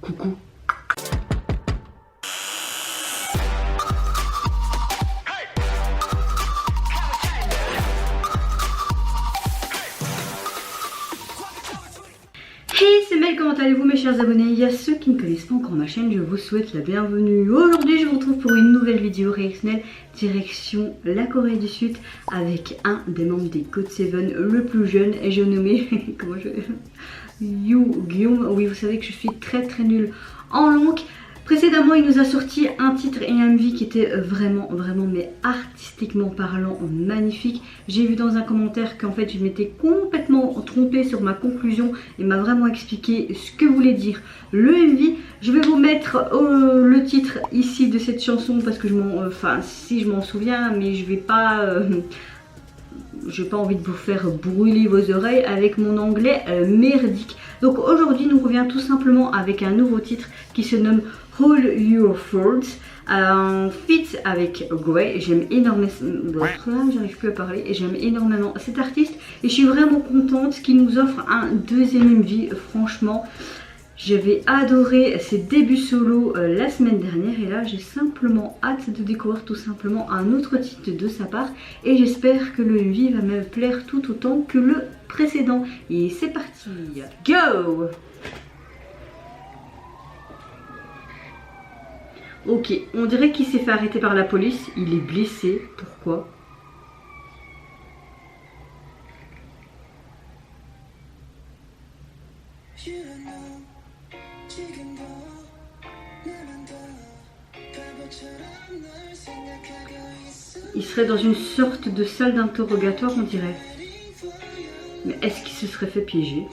Coucou. Hey, c'est Mel, comment allez-vous mes chers abonnés? Il y a ceux qui ne connaissent pas encore ma chaîne, je vous souhaite la bienvenue. Aujourd'hui je vous retrouve pour une nouvelle vidéo réactionnelle direction la Corée du Sud avec un des membres des GOT7 le plus jeune, et j'ai nommé comment je... Yoo Gyung. Oui, vous savez que je suis très nulle en langue. Précédemment, il nous a sorti un titre et un MV qui était vraiment, mais artistiquement parlant, magnifique. J'ai vu dans un commentaire qu'en fait, je m'étais complètement trompée sur ma conclusion et m'a vraiment expliqué ce que voulait dire le MV. Je vais vous mettre le titre ici de cette chanson parce que je m'en souviens, mais je vais pas... j'ai pas envie de vous faire brûler vos oreilles avec mon anglais merdique. Donc aujourd'hui nous revient tout simplement avec un nouveau titre qui se nomme All Your Faults, un feat avec Grey. J'aime énormément, j'arrive plus à parler, et j'aime énormément cet artiste et je suis vraiment contente qu'il nous offre un deuxième MV. Franchement, j'avais adoré ses débuts solo la semaine dernière et là j'ai simplement hâte de découvrir tout simplement un autre titre de sa part et j'espère que le MV va me plaire tout autant que le précédent. Et c'est parti, go! Ok, on dirait qu'il s'est fait arrêter par la police, il est blessé, pourquoi? Il serait dans une sorte de salle d'interrogatoire, on dirait. Mais est-ce qu'il se serait fait piéger?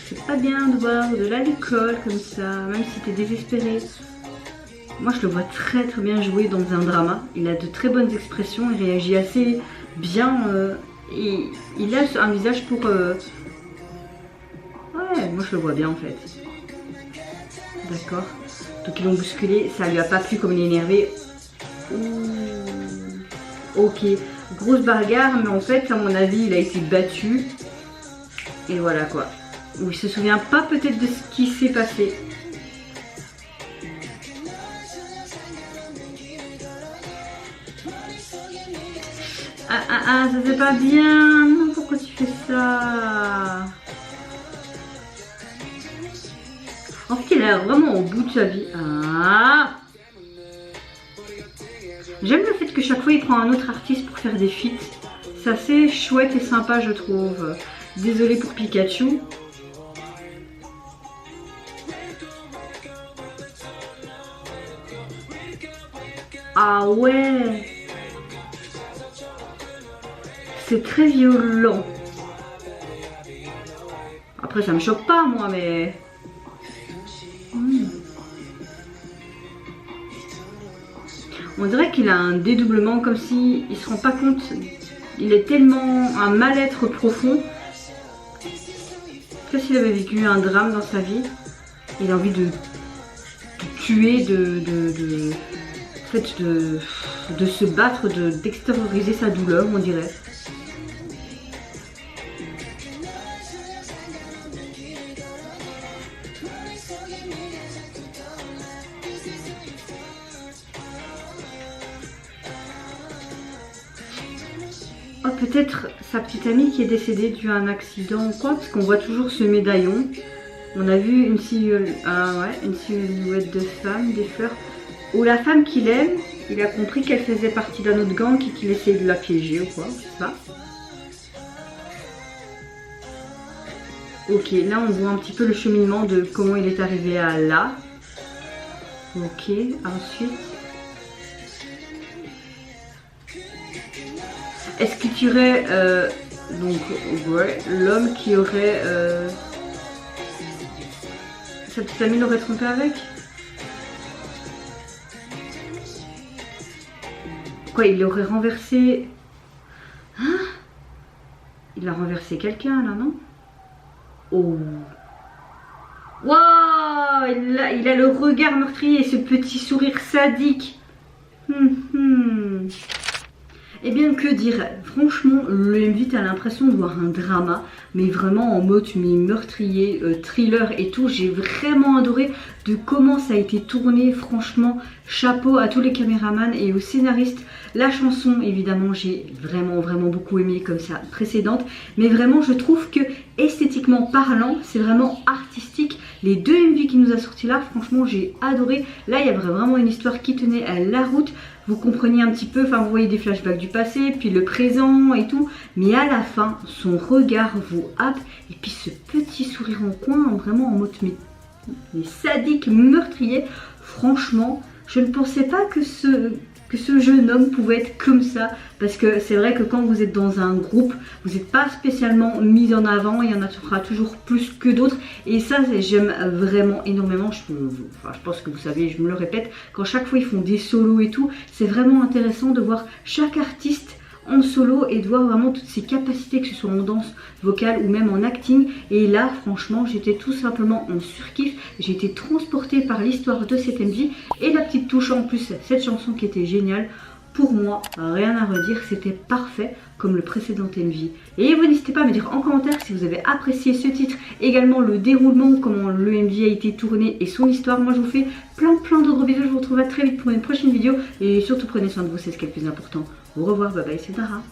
C'est pas bien de boire de l'alcool comme ça, même si t'es désespéré. Moi je le vois très bien jouer dans un drama. Il a de très bonnes expressions, il réagit assez bien. Et il a un visage pour... Ouais, moi je le vois bien en fait. D'accord. Donc ils l'ont bousculé, ça lui a pas plu comme il est énervé. Ouh. Ok, grosse bagarre, mais en fait à mon avis il a été battu. Et voilà quoi. Ou il se souvient pas peut-être de ce qui s'est passé. Ah, ça c'est pas bien. Non, pourquoi tu fais ça? En fait, il a l'air vraiment au bout de sa vie. Ah! J'aime le fait que chaque fois il prend un autre artiste pour faire des feats. C'est assez chouette et sympa, je trouve. Désolée pour Pikachu. Ah ouais! C'est très violent. Après, ça me choque pas, moi, mais... On dirait qu'il a un dédoublement, comme si il se rend pas compte. Il est tellement un mal-être profond. Peut-être s'il avait vécu un drame dans sa vie. Il a envie de tuer, de se battre, d'extérioriser sa douleur, on dirait. Oh, peut-être sa petite amie qui est décédée dû à un accident ou quoi, parce qu'on voit toujours ce médaillon. On a vu une silhouette de femme, des fleurs, où la femme qu'il aime, il a compris qu'elle faisait partie d'un autre gang et qu'il essayait de la piéger ou quoi, je sais pas. Ok, là on voit un petit peu le cheminement de comment il est arrivé à là. Ok, ensuite... Est-ce que tu aurais donc ouais, l'homme qui aurait sa petite amie l'aurait trompé avec? Quoi, il l'aurait renversé? Hein? Il a renversé quelqu'un là, non? Oh. Waouh, il a le regard meurtrier et ce petit sourire sadique. Eh bien que dire, franchement le MV t'as l'impression de voir un drama, mais vraiment en mode meurtrier, thriller et tout. J'ai vraiment adoré de comment ça a été tourné, franchement chapeau à tous les caméramans et aux scénaristes. La chanson évidemment j'ai vraiment beaucoup aimé comme sa précédente, mais vraiment je trouve que esthétiquement parlant c'est vraiment artistique. Les deux MV qui nous a sorti là, franchement j'ai adoré. Là il y avait vraiment une histoire qui tenait à la route. Vous comprenez un petit peu, enfin vous voyez des flashbacks du passé, puis le présent et tout. Mais à la fin, son regard vous happe. Et puis ce petit sourire en coin, vraiment en mode mais sadique, meurtrier. Franchement, je ne pensais pas que ce jeune homme pouvait être comme ça. Parce que c'est vrai que quand vous êtes dans un groupe, vous n'êtes pas spécialement mis en avant. Il y en aura toujours plus que d'autres. Et ça, j'aime vraiment énormément. Je pense que vous savez, je me le répète. Quand chaque fois ils font des solos et tout, c'est vraiment intéressant de voir chaque artiste en solo et de voir vraiment toutes ses capacités, que ce soit en danse vocale ou même en acting. Et là franchement j'étais tout simplement en surkiff, j'ai été transportée par l'histoire de cette MV et la petite touche en plus, cette chanson qui était géniale. Pour moi, rien à redire, c'était parfait comme le précédent MV. Et vous n'hésitez pas à me dire en commentaire si vous avez apprécié ce titre, également le déroulement, comment le MV a été tourné et son histoire. Moi je vous fais plein de gros bisous, je vous retrouve à très vite pour une prochaine vidéo et surtout prenez soin de vous, c'est ce qui est le plus important. Au revoir, bye bye, c'est Tara.